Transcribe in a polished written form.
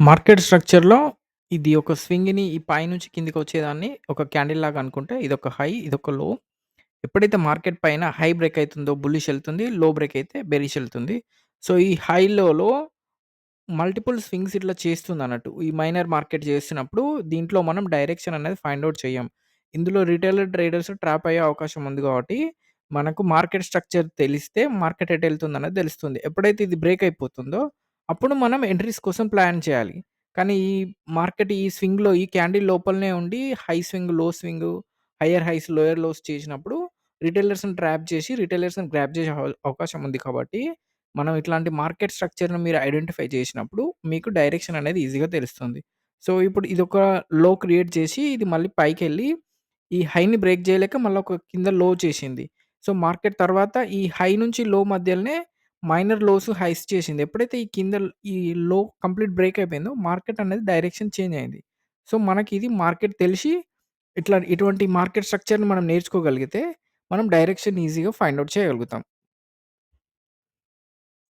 Market స్ట్రక్చర్‌లో ఇది ఒక స్వింగ్‌ని ఈ పైనుంచి కిందకొచ్చేదాన్ని ఒక క్యాండిల్ లాగా అనుకుంటే ఇదొక హై, ఇదొక లో. ఎప్పుడైతే మార్కెట్ పైన హై బ్రేక్ అయితుందో బుల్లిష్ ఎళ్తుంది. లో బ్రేక్ అయితే బెరిష్ ఎళ్తుంది. సో, ఈ హై, లోలో మల్టిపుల్ స్వింగ్స్ ఇట్లా చేస్తుందన్నట్టు. ఈ మైనర్ మార్కెట్ చేస్తున్నప్పుడు దీంట్లో మనం డైరెక్షన్ అనేది ఫైండ్ ఔట్ చెయ్యం. ఇందులో రిటైలర్ ట్రేడర్స్ ట్రాప్ అయ్యే అవకాశం ఉంది కాబట్టి, మనకు మార్కెట్ స్ట్రక్చర్ తెలిస్తే మార్కెట్ ఎటెళ్తుందన్నది తెలుస్తుంది. ఎప్పుడైతే ఇది బ్రేక్ అయిపోతుందో, అప్పుడు మనం ఎంట్రీస్ కోసం ప్లాన్ చేయాలి. కానీ ఈ మార్కెట్ ఈ స్వింగ్‌లో ఈ క్యాండిల్ లోపలనే ఉండి high swing, low swing, higher highs, lower lows చేసినప్పుడు రిటైలర్స్‌ని ట్రాప్ చేసి రిటైలర్స్‌ని గ్రాబ్ చేసే అవకాశం ఉంది కాబట్టి మనం ఇట్లాంటి మార్కెట్ స్ట్రక్చర్‌ని మీరు ఐడెంటిఫై చేసినప్పుడు, మీకు డైరెక్షన్ అనేది ఈజీగా తెలుస్తుంది. సో, ఇప్పుడు ఇదొక లో క్రియేట్ చేసి, ఇది మళ్ళీ పైకెళ్ళి, ఈ హైని బ్రేక్ చేయలేక మళ్ళా ఒక కింద లో చేసింది. సో, మార్కెట్ తర్వాత ఈ హై నుంచి లో మధ్యలనే మైనర్ లోస్, హైస్ చేసింది. ఎప్పుడైతే ఈ కింద ఈ లో కంప్లీట్ బ్రేక్ అయిపోయిందో, మార్కెట్ అనేది డైరెక్షన్ చేంజ్ అయింది. సో, మనకిది మార్కెట్ తెలిసి, ఇటువంటి మార్కెట్ స్ట్రక్చర్‌ని మనం నేర్చుకోగలిగితే, మనం డైరెక్షన్ ఈజీగా ఫైండ్ ఔట్ చేయగలుగుతాం.